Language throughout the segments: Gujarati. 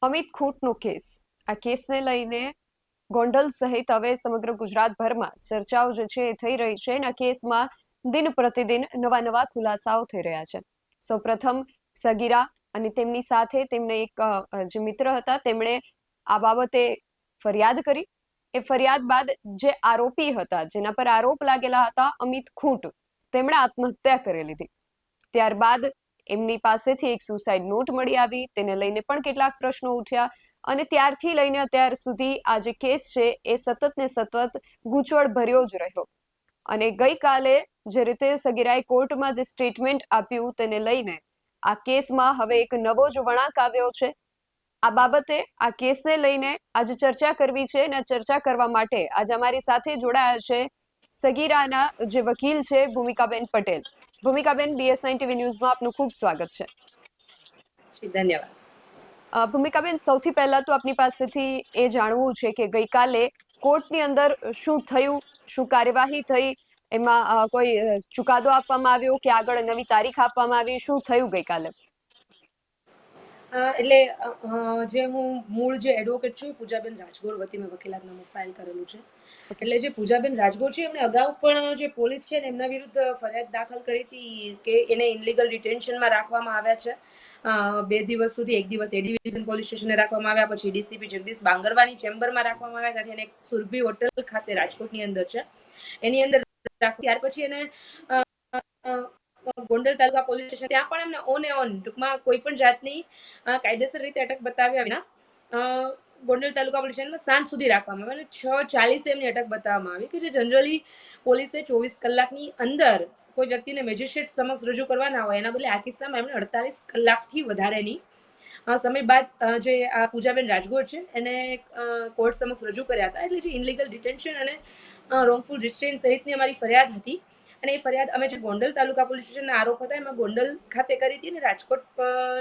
અમિત ખૂંટનો કેસ. આ કેસને લઈને ગોંડલ સહિત હવે સમગ્ર ગુજરાતભરમાં ચર્ચાઓ જે છે એ થઈ રહી છે અને આ કેસમાં દિન પ્રતિદિન નવા નવા ખુલાસાઓ થઈ રહ્યા છે. સૌપ્રથમ સગીરા અને તેમની સાથે તેમને એક જે મિત્ર હતા તેમણે આ બાબતે ફરિયાદ કરી. એ ફરિયાદ બાદ જે આરોપી હતા, જેના પર આરોપ લાગેલા હતા, અમિત ખૂંટ, તેમણે આત્મહત્યા કરી લીધી. ત્યારબાદ એમની પાસેથી એક સુસાઇડ નોટ મળી આવી, તેને લઈને પણ કેટલાક પ્રશ્નો ઉઠ્યા અને ત્યારથી લઈને અત્યાર સુધી આ જે કેસ છે એ સતત ને સતત ગૂંચવણ ભર્યો જ રહ્યો. અને ગઈકાલે જે રીતે સગીરાએ કોર્ટમાં જે સ્ટેટમેન્ટ આપ્યું તેને લઈને આ કેસમાં હવે એક નવો જ વળાંક આવ્યો છે. આ બાબતે આ કેસને લઈને આજે ચર્ચા કરવી છે અને ચર્ચા કરવા માટે આજે અમારી સાથે જોડાયા છે સગીરાના જે વકીલ છે ભૂમિકાબેન પટેલ. ભૂમિકાબેન, BS9 TV ન્યૂઝમાં આપનું ખૂબ સ્વાગત છે. ધન્યવાદ. ભૂમિકાબેન, સૌથી પહેલા તો આપની પાસેથી એ જાણવું છે કે ગઈકાલે કોર્ટની અંદર શું થયું, શું કાર્યવાહી થઈ, એમાં કોઈ ચુકાદો આપવામાં આવ્યો કે આગળ નવી તારીખ આપવામાં આવી, શું થયું ગઈકાલે? જે હું મૂળ જે એડવોકેટ છું, પૂજાબેન રાજગોર વતી મેં વકીલાતનામું ફાઇલ કરેલું છે. ઓકે. એટલે જે પૂજાબેન રાજગોર છે એમણે અગાઉ પણ જે પોલીસ છે ને એમના વિરુદ્ધ ફરિયાદ દાખલ કરી હતી કે એને ઇનલીગલ ડિટેન્શનમાં રાખવામાં આવ્યા છે. 2 દિવસ સુધી, એક દિવસ એ ડિવિઝન પોલીસ સ્ટેશને રાખવામાં આવ્યા, પછી ડીસીપી જગદીશ બાંગરવાની ચેમ્બરમાં રાખવામાં આવ્યા, ત્યાંથી એને સુરભી હોટલ ખાતે રાજકોટની અંદર છે એની અંદર ત્યાર પછી એને ગોંડલ તાલુકા પોલીસ સ્ટેશન, ત્યાં પણ એમને ઓન ટૂંકમાં કોઈ પણ જાતની કાયદેસર રીતે અટક બતાવ્યા વિના ગોંડલ તાલુકા પોલીસ સ્ટેશનમાં સાંજ સુધી રાખવામાં આવે અને 6:40 એમની અટક બતાવવામાં આવી કે જે જનરલી પોલીસે 24 કલાકની અંદર કોઈ વ્યક્તિને મેજિસ્ટ્રેટ સમક્ષ રજૂ કરવાના હોય, એના બદલે આ કિસ્સામાં એમણે 48 કલાકથી વધારેની સમય બાદ જે આ પૂજાબેન રાજગોર છે એને કોર્ટ સમક્ષ રજૂ કર્યા હતા. એટલે જે ઇનલીગલ ડિટેન્શન અને રોંગફુલ રિસ્ટ્રેન સહિતની અમારી ફરિયાદ હતી અને એ ફરિયાદ અમે જે ગોંડલ તાલુકા પોલીસ સ્ટેશનના આરોપ હતા એમાં ગોંડલ ખાતે કરી હતી અને રાજકોટ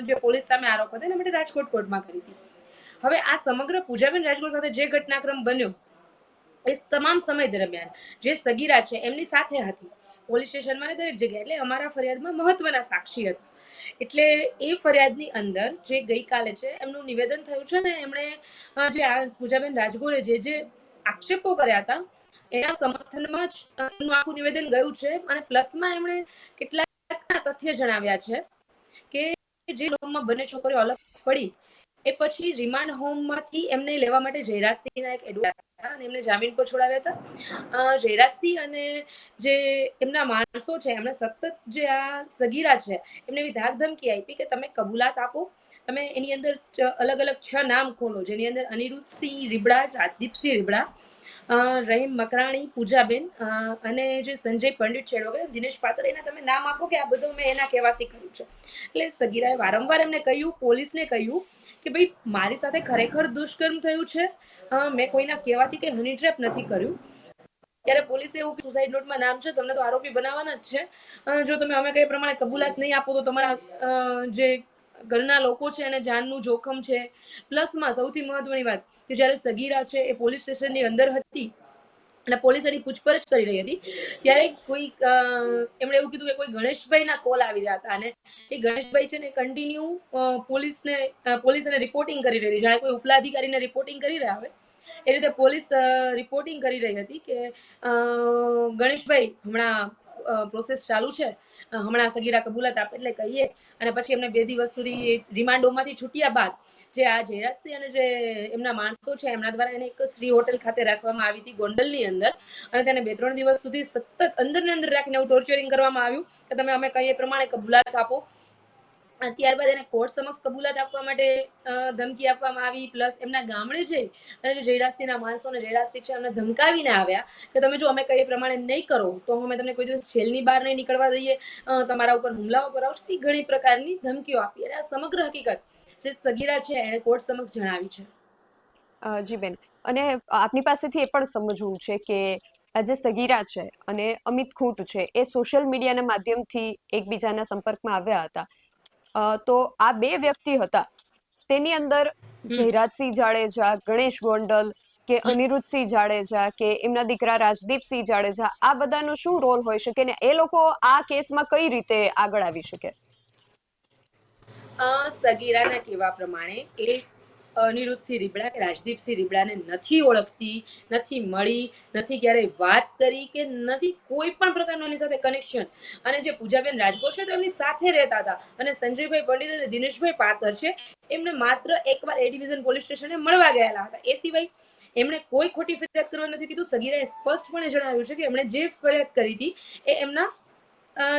જે પોલીસ સામે આરોપ હતા એના માટે રાજકોટ કોર્ટમાં કરી હતી. હવે આ સમગ્ર પૂજાબેન રાજગોર સાથે જે ઘટનાક્રમ બન્યો એ તમામ સમય દરમિયાન જે સગીરા છે એમની સાથે હતી પોલીસ સ્ટેશનમાં દરેક જગ્યાએ. એટલે અમારા ફરિયાદમાં મહત્વના સાક્ષી હતા. એટલે એ ફરિયાદની અંદર જે ગઈકાલે છે એમનું નિવેદન થયું છે ને, એમણે જે આ પૂજાબેન રાજગોરે જે આક્ષેપો કર્યા હતા એના સમર્થનમાં જ એમનું આખું નિવેદન ગયું છે અને પ્લસમાં એમણે કેટલાક તથ્ય જણાવ્યા છે કે જે રૂમમાં બંને છોકરીઓ અલગ પડી એ પછી રિમાન્ડ હોમમાંથી એમને લેવા માટે જયરાજસિંહના એક એડવોકેટ હતા અને એમને જામીન પર છોડાવ્યા હતા. જયરાજસિંહ અને જે એમના માણસો છે એમણે સતત જે આ સગીરા છે એમને એવી ધાક ધમકી આપી કે તમે કબૂલાત આપો, તમે એની અંદર અલગ અલગ 6 નામ ખોલો, જેની અંદર અનિરુદ્ધસિંહ રીબડા, રાજદીપસિંહ રીબડા, રહીમ મકરાણી, પૂજાબેન અને જે સંજય પંડિત છે એડવોકેટ, દિનેશ પાત્ર, એના તમે નામ આપો કે આ બધું મેં એના કહેવાથી કર્યું છે. એટલે સગીરાએ વારંવાર એમને કહ્યું, પોલીસને કહ્યું કે ભાઈ મારી સાથે ખરેખર દુષ્કર્મ થયું છે, મેં કોઈના કહેવાથી કે હની ટ્રેપ નથી કર્યું. ત્યારે પોલીસે એવું કીધું સુસાઇડ નોટમાં નામ છે, તમને તો આરોપી બનાવવાના જ છે, જો તમે અમે કઈ પ્રમાણે કબૂલાત નહીં આપો તો તમારા જે ઘરના લોકો છે એને જાનનું જોખમ છે. પ્લસમાં સૌથી મહત્વની વાત કે જ્યારે સગીરા છે એ પોલીસ સ્ટેશનની અંદર હતી અને પોલીસ એની પૂછપરછ કરી રહી હતી ત્યારે કોઈ એમણે એવું કીધું કે કોઈ ગણેશભાઈના કોલ આવી રહ્યા હતા અને એ ગણેશભાઈ છે ને કન્ટિન્યુ પોલીસ એને રિપોર્ટિંગ કરી રહી હતી, જાણે કોઈ ઉપલા અધિકારીને રિપોર્ટિંગ કરી રહ્યા હોય એ રીતે પોલીસ રિપોર્ટિંગ કરી રહી હતી કે ગણેશભાઈ હમણાં પ્રોસેસ ચાલુ છે, હમણાં સગીરા કબૂલાત આપે એટલે કહીએ. અને પછી એમને 2 દિવસ સુધી રિમાન્ડ હોમમાંથી છૂટ્યા બાદ જે આ જયરાજસિંહ અને જે એમના માણસો છે એમના દ્વારા એને એક શ્રી હોટલ ખાતે રાખવામાં આવી હતી ગોંડલની અંદર અને તેને 2-3 દિવસ સુધી સતત અંદર ને અંદર રાખીને એવું ટોર્ચરિંગ કરવામાં આવ્યું કે તમે અમે કહીએ પ્રમાણે કબૂલાત આપો. ત્યારબાદ એને કોર્ટ સમક્ષ કબૂલાત આપવા માટે ધમકી આપવામાં આવી. પ્લસ એમના ગામડે જઈ અને જે જયરાજસિંહના માણસો અને જયરાજસિંહ છે એમને ધમકાવીને આવ્યા કે તમે જો અમે કહીએ પ્રમાણે નહીં કરો તો અમે તમને કોઈ દિવસ જેલની બહાર નહીં નીકળવા દઈએ, તમારા ઉપર હુમલાઓ કરાવશું, એ ઘણી પ્રકારની ધમકીઓ આપી. અને આ સમગ્ર હકીકત જે સગીરા છે એને કોર્ટ સમક્ષ જણાવી છે. જી બેન, અને આપની પાસેથી એ પણ સમજવું છે કે આ જે સગીરા છે અને અમિત ખૂંટ છે એ સોશિયલ મીડિયાના માધ્યમથી એકબીજાના સંપર્કમાં આવ્યા હતા. તો આ બે વ્યક્તિ હતા, તેની અંદર જયરાજસિંહ જાડેજા, ગણેશ ગોંડલ કે અનિરુદ્ધસિંહ જાડેજા કે એમના દીકરા રાજદીપસિંહ જાડેજા, આ બધાનો શું રોલ હોઈ શકે ને એ લોકો આ કેસમાં કઈ રીતે આગળ આવી શકે? સગીરાના કહેવા પ્રમાણે એ અનિરુદ્ધસિંહ રીબડા કે રાજદીપસિંહ રીબડાને નથી ઓળખતી, નથી મળી, નથી ક્યારેય વાત કરી કે નથી કોઈ પણ પ્રકારનું એની સાથે કનેક્શન. અને જે પૂજાબેન રાજગોર છે તો એમની સાથે રહેતા હતા, અને સંજયભાઈ પંડિત અને દિનેશભાઈ પાતર છે એમને માત્ર એકવાર એ ડિવિઝન પોલીસ સ્ટેશને મળવા ગયેલા હતા. એ સિવાય એમણે કોઈ ખોટી ફરિયાદ કરવા નથી કીધું. સગીરાએ સ્પષ્ટપણે જણાવ્યું છે કે એમણે જે ફરિયાદ કરી હતી એ એમના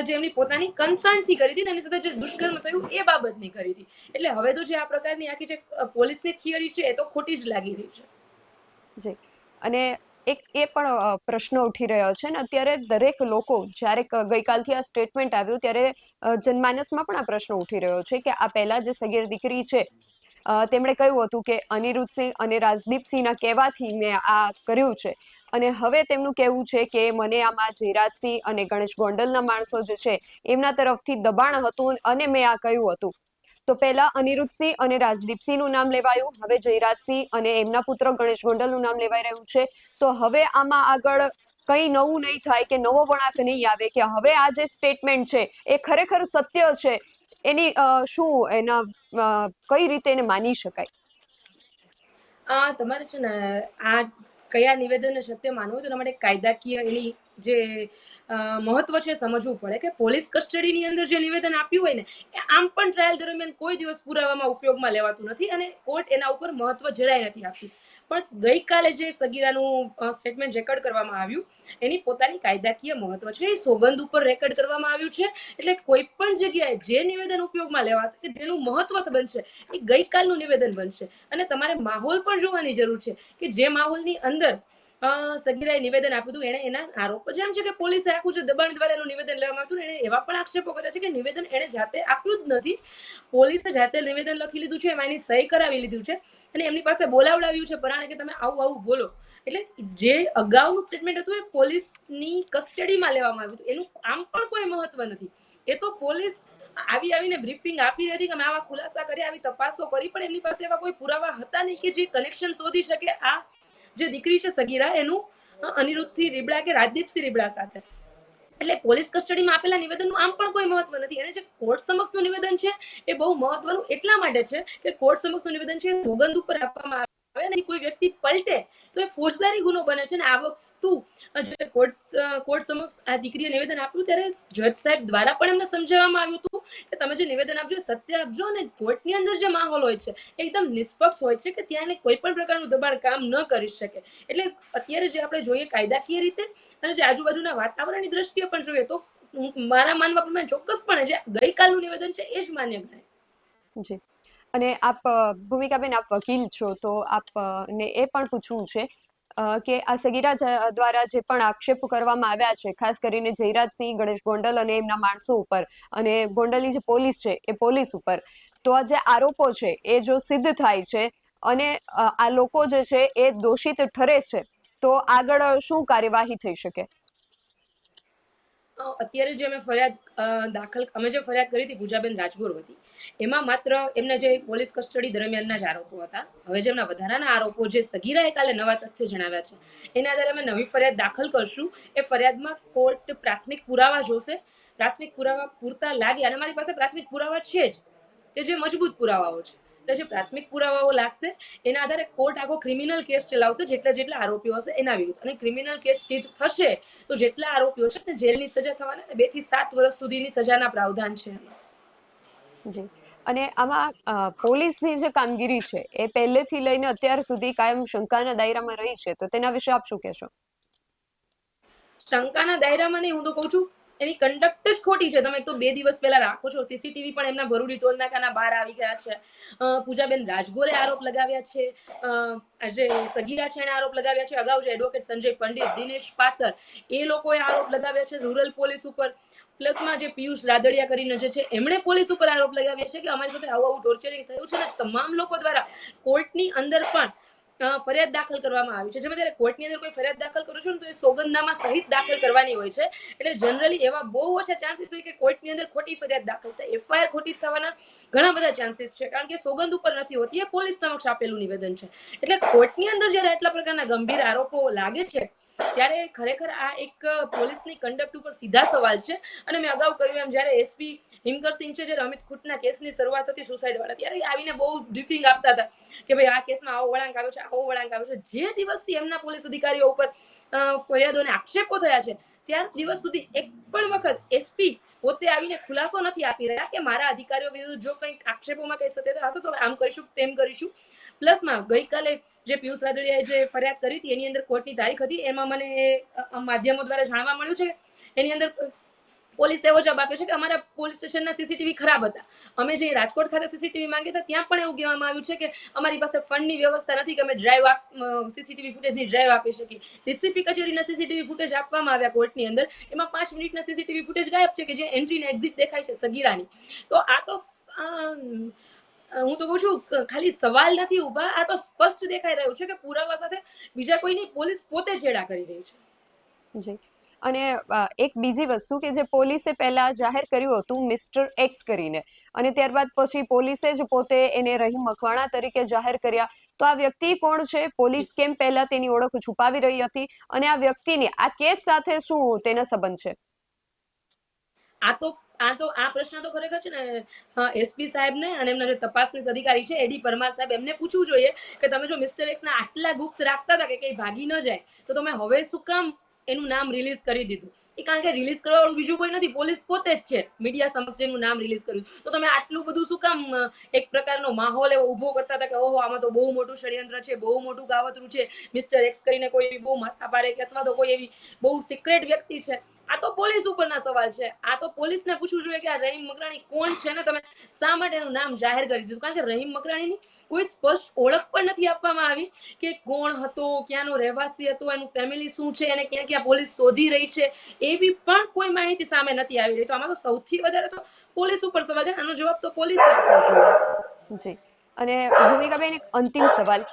જે એમની પોતાની કન્સર્નથી કરી હતી, એની સાથે જે દુષ્કર્મ થયું એ બાબતની કરી હતી. એટલે હવે તો જે આ પ્રકારની આખી જે પોલીસની થિયરી છે એ તો ખોટી જ લાગી રહી છે. જી. અને એક એ પણ પ્રશ્ન ઉઠી રહ્યો છે ને અત્યારે દરેક લોકો જ્યારે ગઈકાલથી આ સ્ટેટમેન્ટ આવ્યું ત્યારે જનમાનસમાં પણ આ પ્રશ્ન ઉઠી રહ્યો છે કે આ પહેલા જે સગીર દીકરી છે તેમણે કહ્યું હતું કે અનિરુદ્ધસિંહ અને રાજદીપસિંહના કહેવાથી મેં આ કર્યું છે, અને હવે તેમનું કહેવું છે કે મને આમાં જયરાજસિંહ અને ગણેશ ગોંડલના માણસો જે છે એમના તરફથી દબાણ હતું અને મેં આ કહ્યું હતું. તો પહેલા અનિરુદ્ધસિંહ અને રાજદીપસિંહનું નામ લેવાયું, હવે જયરાજસિંહ અને એમના પુત્ર ગણેશ ગોંડલનું નામ લેવાઈ રહ્યું છે. તો હવે આમાં આગળ કંઈ નવું નહીં થાય કે નવો વળાંક નહીં આવે કે હવે આ જે સ્ટેટમેન્ટ છે એ ખરેખર સત્ય છે, એની શું એના કઈ રીતે એને માની શકાય? તમારે છે ને આ કયા નિવેદનને સત્ય માનવું હોય તો તમારે કાયદાકીય એની જે મહત્વ છે સમજવું પડે કે પોલીસ કસ્ટડીની અંદર જે નિવેદન આપ્યું હોય ને એ આમ પણ ટ્રાયલ દરમિયાન કોઈ દિવસ પુરાવામાં ઉપયોગમાં લેવાતું નથી, અને કોર્ટ એના ઉપર મહત્વ જરાય નથી આપતી. પણ ગઈકાલે જે સગીરાનું સ્ટેટમેન્ટ રેકોર્ડ કરવામાં આવ્યું એની પોતાની કાયદાકીય મહત્વ છે. એ સોગંદ ઉપર રેકોર્ડ કરવામાં આવ્યું છે, એટલે કોઈ પણ જગ્યાએ જે નિવેદન ઉપયોગમાં લેવાશે કે જેનું મહત્વ બનશે એ ગઈકાલનું નિવેદન બનશે. અને તમારે માહોલ પણ જોવાની જરૂર છે કે જે માહોલની અંદર સગીરાએ નિવેદન આપ્યું હતું, એને એના આરોપ જેમ છે કે પોલીસે આખું જે દબાણ દ્વારા એનું નિવેદન લેવામાં આવ્યું એને એવા પણ આક્ષેપો કર્યા છે કે નિવેદન એને જાતે આપ્યું જ નથી, પોલીસે જાતે નિવેદન લખી લીધું છે, એમાં એની સહી કરાવી લીધું છે અને એમની પાસે બોલાવડાવ્યું છે પરાણે કે તમે આવું આવું બોલો. એટલે જે અગાઉનું સ્ટેટમેન્ટ હતું એ પોલીસની કસ્ટડીમાં લેવામાં આવ્યું હતું, એનું આમ પણ કોઈ મહત્વ નથી. એ તો પોલીસ આવીને બ્રીફિંગ આપી હતી કે અમે આવા ખુલાસા કર્યા, આવી તપાસો કરી, પણ એમની પાસે એવા કોઈ પુરાવા હતા નહીં કે જે કનેક્શન શોધી શકે આ જે દીકરી છે સગીરા એનું અનિરુદ્ધસિંહ રીબડા કે રાજદીપસિંહ રીબડા સાથે. એટલે પોલીસ કસ્ટડીમાં આપેલા નિવેદનનું આમ પણ કોઈ મહત્વ નથી. અને જે કોર્ટ સમક્ષનું નિવેદન છે એ બહુ મહત્વનું એટલા માટે છે કે કોર્ટ સમક્ષનું નિવેદન છે સોગંદ ઉપર આપવામાં આવે અને કોઈ વ્યક્તિ પલટે તો એ ફોજદારી ગુનો બને છે. અને આ વસ્તુ જે કોર્ટ સમક્ષ આ દીકરીએ નિવેદન આપ્યું ત્યારે જજ સાહેબ દ્વારા પણ એમને સમજાવવામાં આવ્યું હતું કે તમે જે નિવેદન આપજો સત્ય આપજો, અને કોર્ટની અંદર જે માહોલ હોય છે એકદમ નિષ્પક્ષ હોય છે કે ત્યાં કોઈ પણ પ્રકારનું દબાણ કામ ન કરી શકે. એટલે અત્યારે જે આપણે જોઈએ કાયદાકીય રીતે અને જે આજુબાજુના વાતાવરણની દ્રષ્ટિએ પણ જોઈએ તો મારા માનવા પ્રમાણે ચોક્કસપણે જે ગઈકાલનું નિવેદન છે એ જ માન્ય ગણાય. જી. અને આપ ભૂમિકાબેન આપ વકીલ છો તો આપને એ પણ પૂછવું છે કે આ સગીરા દ્વારા જે પણ આક્ષેપો કરવામાં આવ્યા છે ખાસ કરીને જયરાજસિંહ, ગણેશ ગોંડલ અને એમના માણસો ઉપર અને ગોંડલની જે પોલીસ છે એ પોલીસ ઉપર, તો આ જે આરોપો છે એ જો સિદ્ધ થાય છે અને આ લોકો જે છે એ દોષિત ઠરે છે તો આગળ શું કાર્યવાહી થઈ શકે? અત્યારે જે અમે જે ફરિયાદ કરી હતી પૂજાબેન રાજગોર હતી એમાં માત્ર એમના જે પોલીસ કસ્ટડી દરમિયાનના જ આરોપો હતા. હવે જે એમના વધારાના આરોપો જે સગીરાએ કાલે નવા તથ્ય જણાવ્યા છે એના આધારે અમે નવી ફરિયાદ દાખલ કરશું. એ ફરિયાદમાં કોર્ટ પ્રાથમિક પુરાવા જોશે, પ્રાથમિક પુરાવા પૂરતા લાગે અને મારી પાસે પ્રાથમિક પુરાવા છે જ કે જે મજબૂત પુરાવાઓ છે. એટલે જે પ્રાથમિક પુરાવાઓ લાગશે એના આધારે કોર્ટ આખો ક્રિમિનલ કેસ ચલાવશે જેટલા આરોપીઓ હશે એના વિરુદ્ધ. અને ક્રિમિનલ કેસ સિદ્ધ થશે તો જેટલા આરોપીઓ છે ને જેલની સજા થવાના 2 થી 7 વર્ષ સુધીની સજાના પ્રાવધાન છે. જી. અને આમાં પોલીસની જે કામગીરી છે એ પહેલેથી લઈને અત્યાર સુધી કાયમ શંકાના દાયરામાં રહી છે, તો તેના વિશે આપ શું કહેશો? શંકાના દાયરામાં નહીં, હું તો કહું છું એની કન્ડક્ટ જ ખોટી છે. તમે તો 2 દિવસ પહેલા રાખો છો, સીસીટીવી પણ એમના ભરૂડી ટોલ નાકાના બહાર આવી ગયા છે. પૂજાબેન રાજગોરે આરોપ લગાવ્યા છે, જે સગીરા છે એને આરોપ લગાવ્યા છે, અગાઉ જે એડવોકેટ સંજય પંડિત, દિનેશ પાતર એ લોકોએ આરોપ લગાવ્યા છે રૂરલ પોલીસ ઉપર. પ્લસમાં જે પિયુષ રાદડિયા કરીને જે છે એમણે પોલીસ ઉપર આરોપ લગાવ્યા છે કે અમારી સાથે આવું ટોર્ચરિંગ થયું છે. ને તમામ લોકો દ્વારા કોર્ટની અંદર પણ ફરિયાદ દાખલ કરવામાં આવી છે. જેમાં ત્યારે કોર્ટની અંદર કોઈ ફરિયાદ દાખલ કરો છો ને તો એ સોગંદનામા સહિત દાખલ કરવાની હોય છે. એટલે જનરલી એવા બહુ ઓછા ચાન્સીસ હોય કે કોર્ટની અંદર ખોટી ફરિયાદ દાખલ થાય. એફઆઈઆર ખોટી થવાના ઘણા બધા ચાન્સીસ છે, કારણ કે સોગંદ ઉપર નથી હોતી, એ પોલીસ સમક્ષ આપેલું નિવેદન છે. એટલે કોર્ટની અંદર જયારે આટલા પ્રકારના ગંભીર આરોપો લાગે છે ત્યારે ખરેખર આ એક પોલીસની કન્ડક્ટ ઉપર સીધા સવાલ છે. અને મેં અગાઉ કહ્યું એમ જ્યારે એસપી હિમકરસિંહ છે, જ્યારે અમિત ખૂટના કેસની શરૂઆત હતી સુસાઇડ વાળા, ત્યારે આવીને બહુ બ્રીફિંગ આપતા હતા કે ભાઈ આ કેસમાં આવો વળાંક આવ્યો છે, આવો વળાંક આવ્યો છે. જે દિવસથી એમના પોલીસ અધિકારીઓ ઉપર ફરિયાદો અને આક્ષેપો થયા છે, ત્યાર દિવસ સુધી એક પણ વખત એસપી પોતે આવીને ખુલાસો નથી આપી રહ્યા કે મારા અધિકારીઓ વિરુદ્ધ જો કંઈક આક્ષેપોમાં કઈ સત્યતા હશે તો આમ કરીશું તેમ કરીશું. પ્લસમાં ગઈકાલે જે પિયુષ રાદડિયાએ જે ફરિયાદ કરી હતી એની અંદર કોર્ટની તારીખ હતી, એમાં મને માધ્યમો દ્વારા જાણવા મળ્યું છે કે એની અંદર પોલીસે એવો જવાબ આપ્યો છે કે અમારા પોલીસ સ્ટેશનના સીસીટીવી ખરાબ હતા. અમે જે રાજકોટ ખાતે સીસીટીવી માંગ્યા હતા ત્યાં પણ એવું કહેવામાં આવ્યું છે કે અમારી પાસે ફંડની વ્યવસ્થા નથી કે અમે સીસીટીવી ફૂટેજની ડ્રાઈવ આપી શકીએ. ડીસીપી કચેરીના સીસીટીવી ફૂટેજ આપવામાં આવ્યા કોર્ટની અંદર, એમાં 5 મિનિટના સીસીટીવી ફૂટેજ ગાયબ છે કે જે એન્ટ્રી ને એક્ઝિટ દેખાય છે સગીરાની. તો આ તો હું તો કહું છું ખાલી સવાલ નથી ઉભા, આ તો સ્પષ્ટ દેખાઈ રહ્યું છે કે પુરાવા સાથે બીજા કોઈની પોલીસ પોતે છેડા કરી રહી છે. જી. અને એક બીજી વસ્તુ કે જે પોલીસે પહેલા જાહેર કર્યું હતું મિસ્ટર એક્સ કરીને, અને ત્યારબાદ પછી પોલીસે જ પોતે એને રહીમ મકવાણા તરીકે જાહેર કર્યા. તો આ વ્યક્તિ કોણ છે? પોલીસ કેમ પહેલા તેની ઓળખ છુપાવી રહી હતી? અને આ વ્યક્તિની આ કેસ સાથે શું તેના સંબંધ છે? આ પ્રશ્ન તો ખરેખર છે ને એસપી સાહેબ ને અને એમના જે તપાસનીસ અધિકારી છે એડી પરમાર સાહેબ, એમને પૂછવું જોઈએ કે તમે જો મિસ્ટર એક્સ ના આટલા ગુપ્ત રાખતા હતા કે કઈ ભાગી ન જાય, તો તમે હવે શું કામ એનું નામ રિલીઝ કરી દીધું? એ કારણ કે રિલીઝ કરવા વાળું બીજું કોઈ નથી, પોલીસ પોતે જ છે. મીડિયા સમક્ષ એનું નામ રિલીઝ કર્યું તો તમે આટલું બધું શું કામ એક પ્રકારનો માહોલ એવો ઉભો કરતા હતા કે ઓહો આમાં તો બહુ મોટું ષડયંત્ર છે, બહુ મોટું કાવતરું છે, મિસ્ટર એક્સ કરીને કોઈ બહુ માથા પાડે કે અથવા તો કોઈ એવી બહુ સિક્રેટ વ્યક્તિ છે? આ તો પોલીસ ઉપરના સવાલ છે. આ તો પોલીસને પૂછવું જોઈએ કે આ રહીમ મકરાણી કોણ છે ને તમે શા માટે એનું નામ જાહેર કરી દીધું? કારણ કે રહીમ મકરાણીની કોઈ સ્પષ્ટ ઓળખ પણ નથી આપવામાં આવી કે કોણ હતો, ક્યાંનો રહેવાસી હતો, એનું ફેમિલી શું છે, અને ક્યાં ક્યાં પોલીસ શોધી રહી છે, એવી પણ કોઈ માહિતી સામે નથી આવી રહી. તો આમાં તો સૌથી વધારે તો પોલીસ ઉપર સવાલ છે. આનો જવાબ તો પોલીસે આપવો જોઈએ. જી. અને ભૂમિકાબેન, એક અંતિમ સવાલ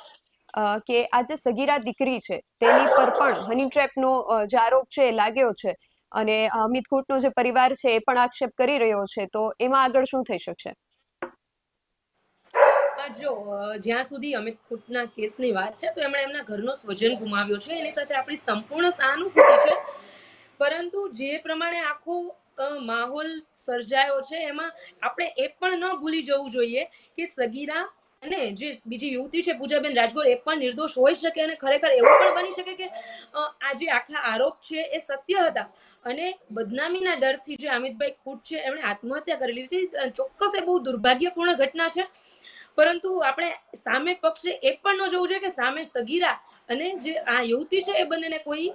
કે આ જે સગીરા દીકરી છે તેની પર પણ હની ટ્રેપનો જે આરોપ છે એ લાગ્યો છે, અને અમિત ખૂટનો જે પરિવાર છે એ પણ આક્ષેપ કરી રહ્યો છે, તો એમાં આગળ શું થઈ શકશે? જો જ્યાં સુધી અમિત ખૂટના કેસની વાત છે તો એમણે એમના ઘરનો સ્વજન ગુમાવ્યો છે, એની સાથે આપણી સંપૂર્ણ સહાનુભૂતિ છે. પરંતુ જે પ્રમાણે આખો માહોલ સર્જાયો છે એમાં આપણે એ પણ ન ભૂલી જવું જોઈએ કે સગીરા અને જે બીજી યુવતી છે પૂજાબેન રાજગોર એ પણ નિર્દોષ હોઈ શકે, અને ખરેખર એવું પણ બની શકે કે આ જે આખા આરોપ છે એ સત્ય હતા અને બદનામીના ડરથી જે અમિતભાઈ ખૂટ છે એમણે આત્મહત્યા કરી લીધી. ચોક્કસ એ બહુ દુર્ભાગ્યપૂર્ણ ઘટના છે. પરંતુ આપણે સામે પક્ષે એ પણ ન જોવું જોઈએ કે સામે સગીરા અને જે આ યુવતી છે એ બંનેને કોઈ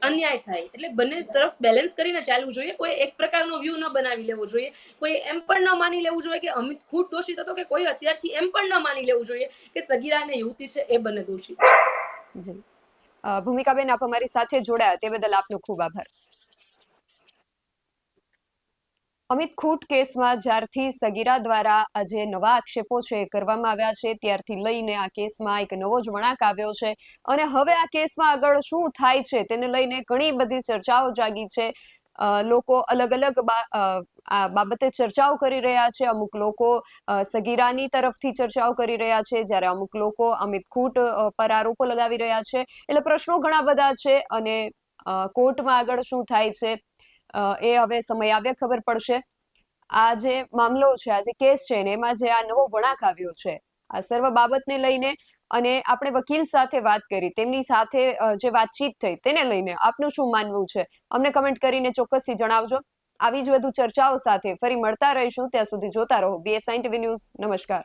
અન્યાય થાય. એટલે બંને તરફ બેલેન્સ કરીને ચાલવું જોઈએ. કોઈ એક પ્રકારનો વ્યૂ ન બનાવી લેવો જોઈએ. કોઈ એમ પણ ન માની લેવું જોઈએ કે અમિત ખૂટ દોષિત હતો, કે કોઈ અત્યારથી એમ પણ ન માની લેવું જોઈએ કે સગીરા અને યુવતી છે એ બંને દોષિત છે. જી. ભૂમિકાબેન, આપ અમારી સાથે જોડાયા તે બદલ આપનો ખૂબ આભાર. અમિત ખૂટ કેસમાં જ્યારથી સગીરા દ્વારા આ જે નવા આક્ષેપો છે કરવામાં આવ્યા છે ત્યારથી લઈને આ કેસમાં એક નવો જ વળાંક આવ્યો છે, અને હવે આ કેસમાં આગળ શું થાય છે તેને લઈને ઘણી બધી ચર્ચાઓ જાગી છે. લોકો અલગ અલગ આ બાબતે ચર્ચાઓ કરી રહ્યા છે. અમુક લોકો સગીરાની તરફથી ચર્ચાઓ કરી રહ્યા છે, જ્યારે અમુક લોકો અમિત ખૂટ પર આરોપો લગાવી રહ્યા છે. એટલે પ્રશ્નો ઘણા બધા છે, અને કોર્ટમાં આગળ શું થાય છે એ હવે સમય આવ્યા ખબર પડશે. આ જે મામલો છે, આ જે કેસ છે ને એમાં જે આ નવો વળાંક આવ્યો છે, આ સર્વ બાબતને લઈને, અને આપણે વકીલ સાથે વાત કરી, તેમની સાથે જે વાતચીત થઈ તેને લઈને આપનું શું માનવું છે અમને કમેન્ટ કરીને ચોક્કસથી જણાવજો. આવી જ વધુ ચર્ચાઓ સાથે ફરી મળતા રહીશું. ત્યાં સુધી જોતા રહો BSI TV ન્યૂઝ. નમસ્કાર.